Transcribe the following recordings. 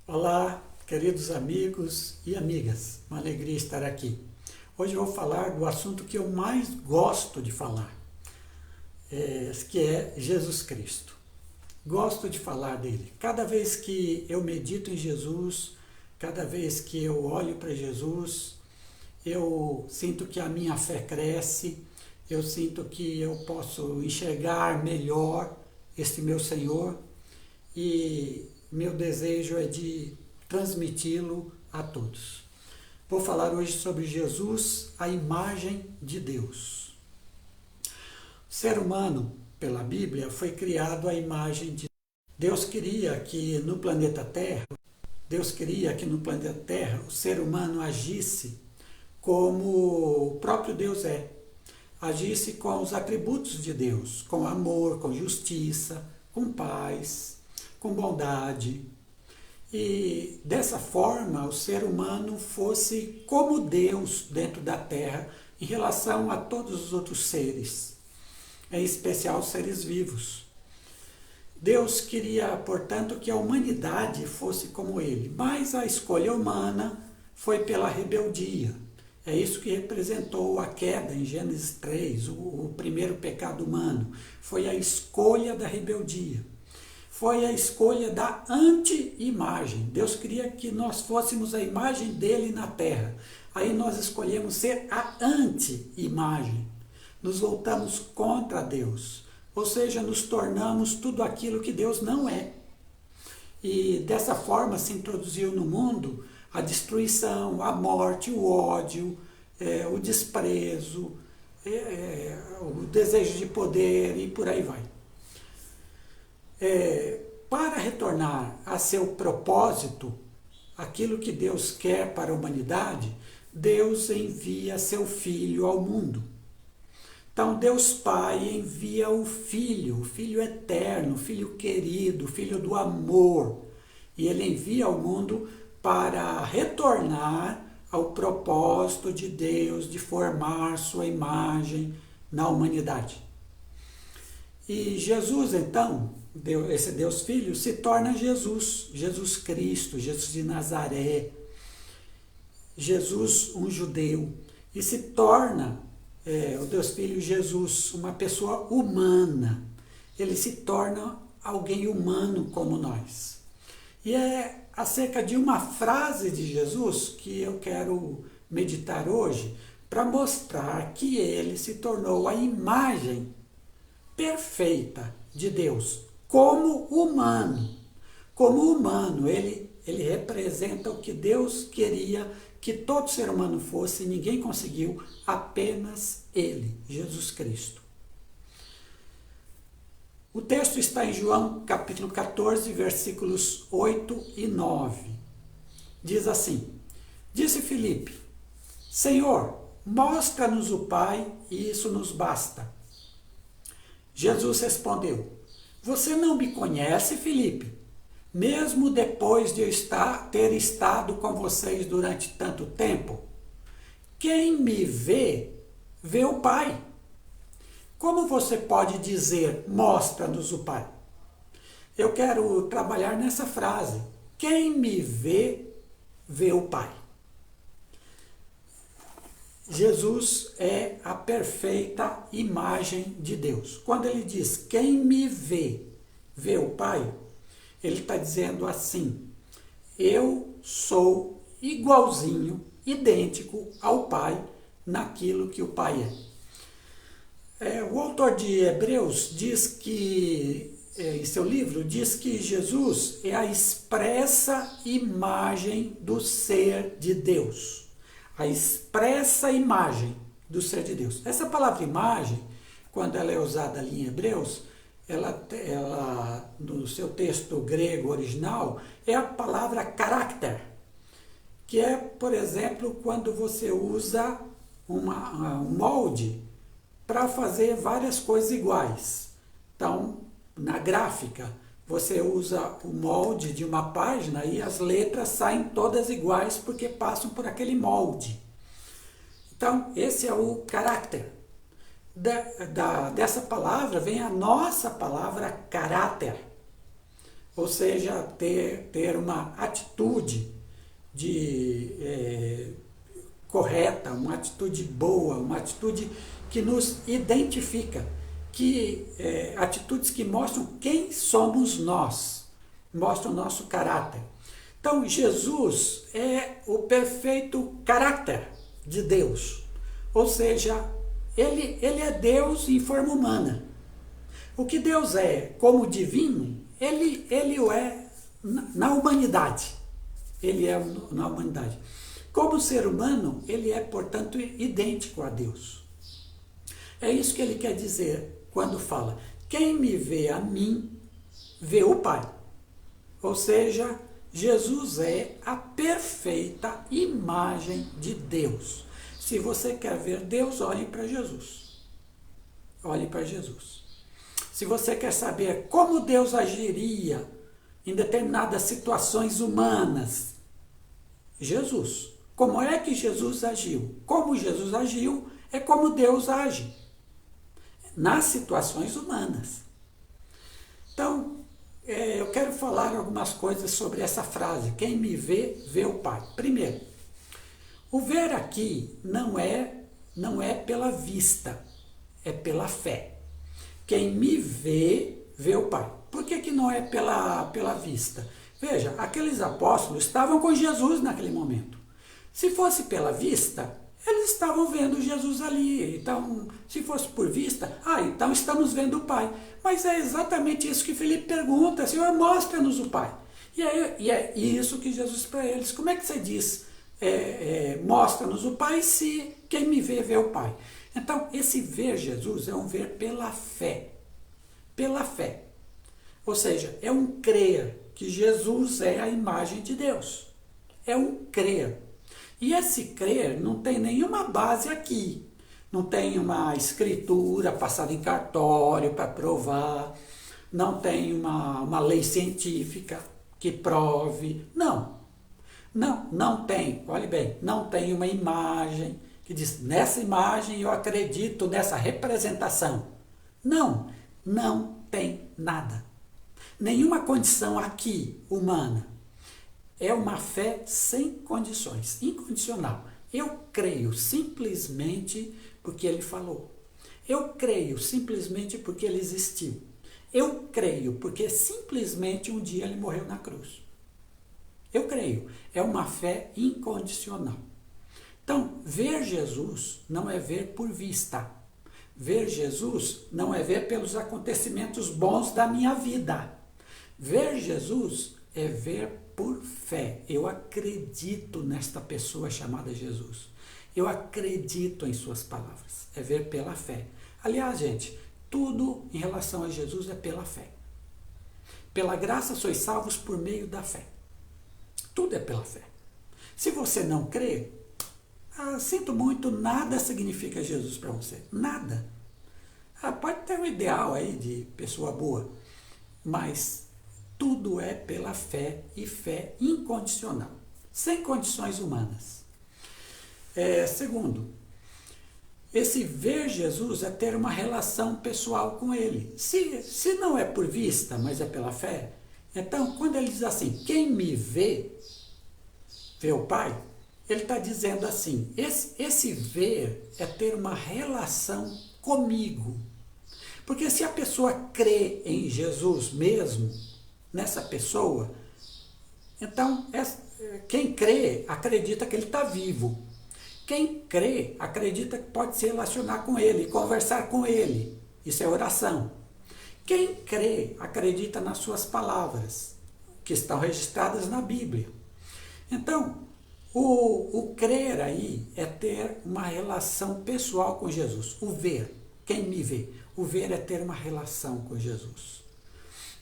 Olá, queridos amigos e amigas, uma alegria estar aqui. Hoje eu vou falar do assunto que eu mais gosto de falar, que é Jesus Cristo. Gosto de falar dele. Cada vez que eu medito em Jesus, cada vez que eu olho para Jesus, eu sinto que a minha fé cresce, eu sinto que eu posso enxergar melhor este meu Senhor e meu desejo é de transmiti-lo a todos. Vou falar hoje sobre Jesus, a imagem de Deus. O ser humano, pela Bíblia, foi criado à imagem de Deus. Deus queria que no planeta Terra, o ser humano agisse como o próprio Deus é. Agisse com os atributos de Deus, com amor, com justiça, com paz, com bondade. E dessa forma o ser humano fosse como Deus dentro da terra em relação a todos os outros seres, em especial os seres vivos. Deus queria, portanto, que a humanidade fosse como ele, mas a escolha humana foi pela rebeldia. É isso que representou a queda em Gênesis 3, o primeiro pecado humano. Foi a escolha da rebeldia. Foi a escolha da anti-imagem. Deus queria que nós fôssemos a imagem dele na terra. Aí nós escolhemos ser a anti-imagem. Nos voltamos contra Deus. Ou seja, nos tornamos tudo aquilo que Deus não é. E dessa forma se introduziu no mundo a destruição, a morte, o ódio, o desprezo, o desejo de poder e por aí vai. Para retornar a seu propósito, aquilo que Deus quer para a humanidade, Deus envia seu Filho ao mundo. Então Deus Pai envia o Filho eterno, o Filho querido, o Filho do amor, e Ele envia ao mundo para retornar ao propósito de Deus de formar sua imagem na humanidade. E Jesus, então, esse Deus Filho, se torna Jesus Cristo, Jesus de Nazaré, Jesus um judeu, e se torna o Deus Filho Jesus uma pessoa humana. Ele se torna alguém humano como nós. E é acerca de uma frase de Jesus que eu quero meditar hoje para mostrar que ele se tornou a imagem perfeita de Deus como humano. Como humano, ele representa o que Deus queria que todo ser humano fosse e ninguém conseguiu, apenas ele, Jesus Cristo. O texto está em João capítulo 14, versículos 8 e 9. Diz assim: Disse Filipe: Senhor, mostra-nos o Pai e isso nos basta. Jesus respondeu: Você não me conhece, Filipe? Mesmo depois de eu ter estado com vocês durante tanto tempo? Quem me vê, vê o Pai. Como você pode dizer, mostra-nos o Pai? Eu quero trabalhar nessa frase. Quem me vê, vê o Pai. Jesus é a perfeita imagem de Deus. Quando ele diz, quem me vê, vê o Pai, ele está dizendo assim, eu sou igualzinho, idêntico ao Pai, naquilo que o Pai é. O autor de Hebreus diz que, em seu livro, diz que Jesus é a expressa imagem do ser de Deus. A expressa imagem do ser de Deus. Essa palavra imagem, quando ela é usada ali em Hebreus, ela no seu texto grego original, é a palavra caráter, que é, por exemplo, quando você usa um molde para fazer várias coisas iguais. Então, na gráfica, você usa o molde de uma página e as letras saem todas iguais porque passam por aquele molde. Então, esse é o caráter. Dessa palavra vem a nossa palavra caráter. ou seja, ter uma atitude correta, uma atitude boa, uma atitude que nos identifica, atitudes que mostram quem somos nós, mostram o nosso caráter. Então, Jesus é o perfeito caráter de Deus, ou seja, ele é Deus em forma humana. O que Deus é como divino, ele o é na humanidade. Ele é na humanidade. Como ser humano, ele é, portanto, idêntico a Deus. É isso que ele quer dizer quando fala: quem me vê a mim, vê o Pai. Ou seja, Jesus é a perfeita imagem de Deus. Se você quer ver Deus, olhe para Jesus. Olhe para Jesus. Se você quer saber como Deus agiria em determinadas situações humanas, Jesus. Como é que Jesus agiu? Como Jesus agiu é como Deus age nas situações humanas. Então, eu quero falar algumas coisas sobre essa frase: quem me vê, vê o Pai. Primeiro, o ver aqui não é pela vista, é pela fé. Quem me vê, vê o Pai. Por que não é pela vista? Veja, aqueles apóstolos estavam com Jesus naquele momento. Se fosse pela vista, eles estavam vendo Jesus ali. Então, se fosse por vista, então estamos vendo o Pai. Mas é exatamente isso que Felipe pergunta: Senhor, mostra-nos o Pai. E é isso que Jesus para eles: como é que você diz, mostra-nos o Pai, se quem me vê, vê o Pai? Então, esse ver Jesus é um ver pela fé. Pela fé. Ou seja, é um crer que Jesus é a imagem de Deus. É um crer. E esse crer não tem nenhuma base aqui. Não tem uma escritura passada em cartório para provar. Não tem uma lei científica que prove. Não tem. Olhe bem, não tem uma imagem que diz: nessa imagem eu acredito nessa representação. Não tem nada. Nenhuma condição aqui humana. É uma fé sem condições, incondicional. Eu creio simplesmente porque ele falou. Eu creio simplesmente porque ele existiu. Eu creio porque simplesmente um dia ele morreu na cruz. Eu creio. É uma fé incondicional. Então, ver Jesus não é ver por vista. Ver Jesus não é ver pelos acontecimentos bons da minha vida. Ver Jesus é ver por fé. Eu acredito nesta pessoa chamada Jesus. Eu acredito em suas palavras. É ver pela fé. Aliás, gente, tudo em relação a Jesus é pela fé. Pela graça sois salvos por meio da fé. Tudo é pela fé. Se você não crê, sinto muito, nada significa Jesus para você. Nada. Pode ter um ideal aí de pessoa boa, mas tudo é pela fé, e fé incondicional, sem condições humanas. Segundo, esse ver Jesus é ter uma relação pessoal com ele. Se não é por vista, mas é pela fé, então quando ele diz assim: quem me vê, vê o Pai, ele está dizendo assim: esse ver é ter uma relação comigo. Porque se a pessoa crê em Jesus mesmo, nessa pessoa, então quem crê acredita que ele está vivo. Quem crê acredita que pode se relacionar com ele, conversar com ele. Isso é oração. Quem crê acredita nas suas palavras, que estão registradas na Bíblia. Então, o crer aí é ter uma relação pessoal com Jesus. O ver, quem me vê. O ver é ter uma relação com Jesus.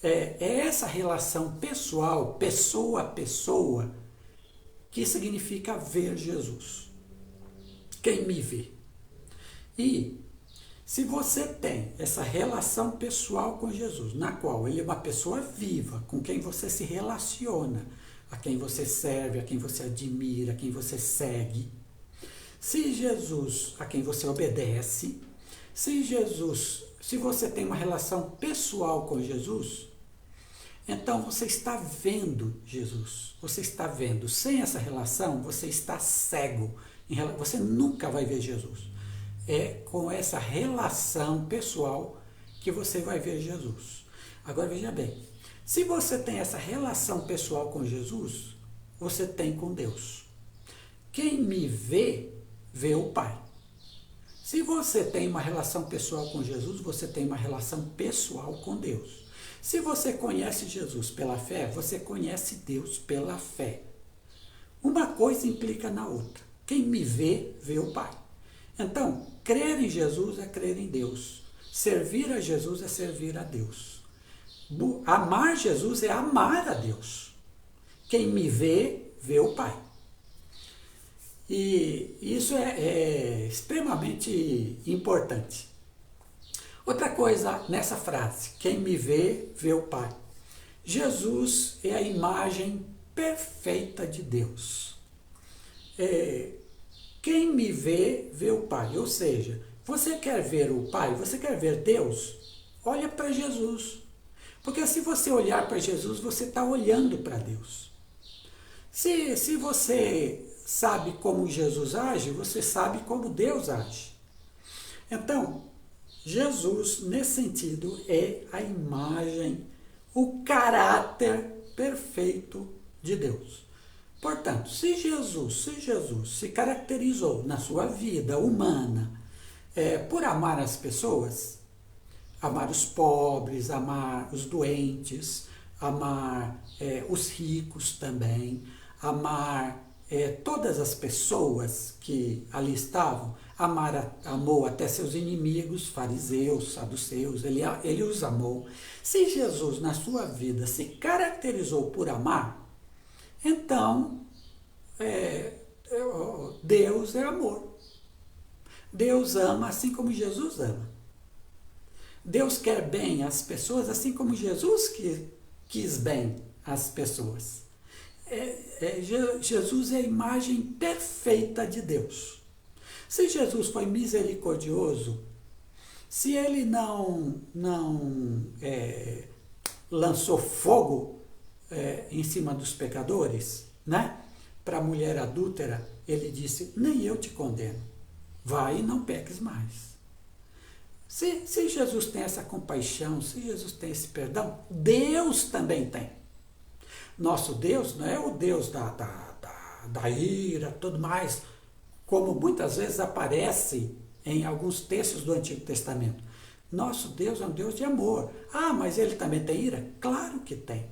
É essa relação pessoal, pessoa a pessoa, que significa ver Jesus. Quem me vê. E se você tem essa relação pessoal com Jesus, na qual ele é uma pessoa viva, com quem você se relaciona, a quem você serve, a quem você admira, a quem você segue. Se Jesus, a quem você obedece, se você tem uma relação pessoal com Jesus, Então você está vendo Jesus, você está vendo. Sem essa relação, você está cego. Você nunca vai ver Jesus. É com essa relação pessoal que você vai ver Jesus. Agora veja bem, se você tem essa relação pessoal com Jesus, você tem com Deus. Quem me vê, vê o Pai. Se você tem uma relação pessoal com Jesus, você tem uma relação pessoal com Deus. Se você conhece Jesus pela fé, você conhece Deus pela fé. Uma coisa implica na outra. Quem me vê, vê o Pai. Então, crer em Jesus é crer em Deus. Servir a Jesus é servir a Deus. Amar Jesus é amar a Deus. Quem me vê, vê o Pai. E isso é extremamente importante. Outra coisa nessa frase, quem me vê, vê o Pai. Jesus é a imagem perfeita de Deus. Quem me vê, vê o Pai. Ou seja, você quer ver o Pai, você quer ver Deus? Olha para Jesus. Porque se você olhar para Jesus, você está olhando para Deus. Se você sabe como Jesus age, você sabe como Deus age. Então, Jesus, nesse sentido, é a imagem, o caráter perfeito de Deus. Portanto, se Jesus se caracterizou na sua vida humana por amar as pessoas, amar os pobres, amar os doentes, amar os ricos também, amar todas as pessoas que ali estavam, amou até seus inimigos, fariseus, saduceus, ele os amou. Se Jesus na sua vida se caracterizou por amar, então Deus é amor. Deus ama assim como Jesus ama. Deus quer bem às pessoas assim como Jesus quis bem às pessoas. Jesus é a imagem perfeita de Deus. Se Jesus foi misericordioso, se ele não lançou fogo em cima dos pecadores, né? Para a mulher adúltera, ele disse, nem eu te condeno, vai e não peques mais. Se Jesus tem essa compaixão, se Jesus tem esse perdão, Deus também tem. Nosso Deus não é o Deus da ira, tudo mais, como muitas vezes aparece em alguns textos do Antigo Testamento. Nosso Deus é um Deus de amor. Ah, mas ele também tem ira? Claro que tem.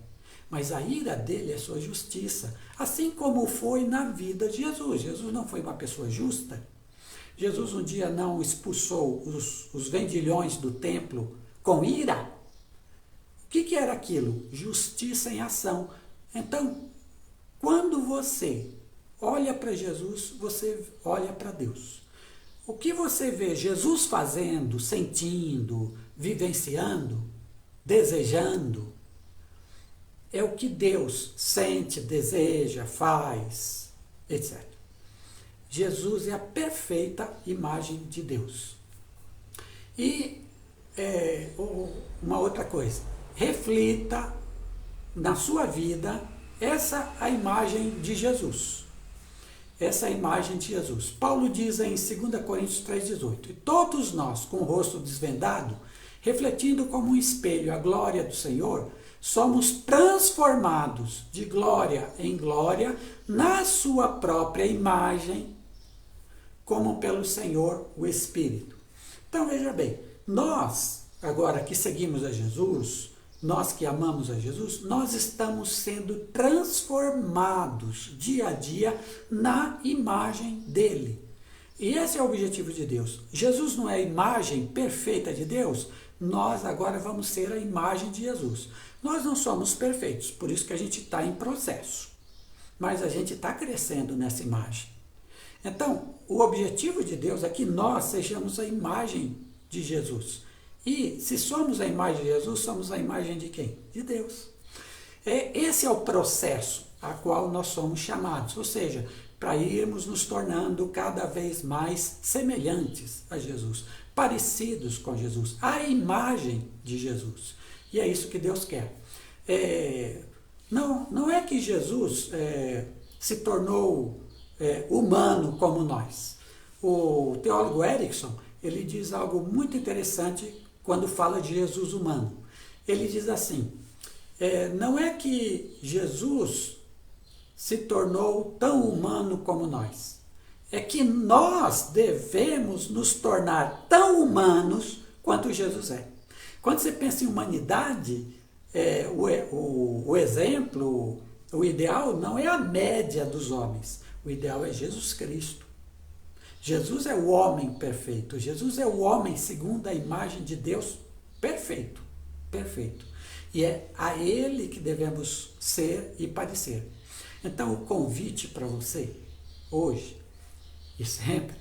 Mas a ira dele é sua justiça, assim como foi na vida de Jesus. Jesus não foi uma pessoa justa. Jesus um dia não expulsou os vendilhões do templo com ira. O que era aquilo? Justiça em ação. Então, quando você olha para Jesus, você olha para Deus. O que você vê Jesus fazendo, sentindo, vivenciando, desejando, é o que Deus sente, deseja, faz, etc. Jesus é a perfeita imagem de Deus. E uma outra coisa, reflita na sua vida a imagem de Jesus. Essa imagem de Jesus. Paulo diz em 2 Coríntios 3,18, e todos nós, com o rosto desvendado, refletindo como um espelho a glória do Senhor, somos transformados de glória em glória na sua própria imagem, como pelo Senhor o Espírito. Então veja bem, nós, agora que seguimos a Jesus, nós que amamos a Jesus, nós estamos sendo transformados dia a dia na imagem dele. E esse é o objetivo de Deus. Jesus não é a imagem perfeita de Deus, nós agora vamos ser a imagem de Jesus. Nós não somos perfeitos, por isso que a gente está em processo. Mas a gente está crescendo nessa imagem. Então, o objetivo de Deus é que nós sejamos a imagem de Jesus. E se somos a imagem de Jesus, somos a imagem de quem? De Deus. Esse é o processo a qual nós somos chamados, ou seja, para irmos nos tornando cada vez mais semelhantes a Jesus, parecidos com Jesus, a imagem de Jesus. E é isso que Deus quer. Não é que Jesus se tornou humano como nós. O teólogo Erickson, ele diz algo muito interessante quando fala de Jesus humano. Ele diz assim, não é que Jesus se tornou tão humano como nós, é que nós devemos nos tornar tão humanos quanto Jesus é. Quando você pensa em humanidade, o exemplo, o ideal não é a média dos homens, o ideal é Jesus Cristo. Jesus é o homem perfeito, Jesus é o homem segundo a imagem de Deus perfeito, perfeito. E é a Ele que devemos ser e parecer. Então o convite para você, hoje e sempre,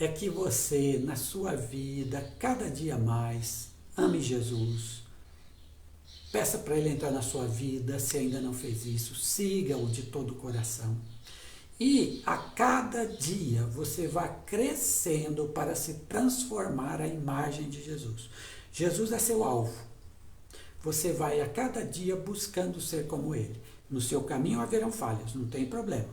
é que você, na sua vida, cada dia mais, ame Jesus. Peça para Ele entrar na sua vida, se ainda não fez isso, siga-o de todo o coração. E a cada dia você vai crescendo para se transformar à imagem de Jesus. Jesus é seu alvo. Você vai a cada dia buscando ser como Ele. No seu caminho haverão falhas, não tem problema.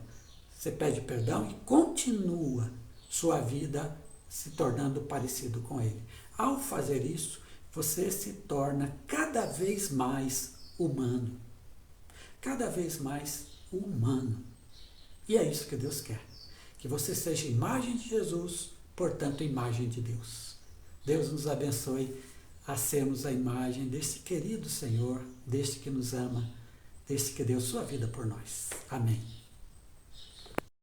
Você pede perdão e continua sua vida se tornando parecido com Ele. Ao fazer isso, você se torna cada vez mais humano. Cada vez mais humano. E é isso que Deus quer. Que você seja imagem de Jesus, portanto, imagem de Deus. Deus nos abençoe a sermos a imagem desse querido Senhor, deste que nos ama, deste que deu sua vida por nós. Amém.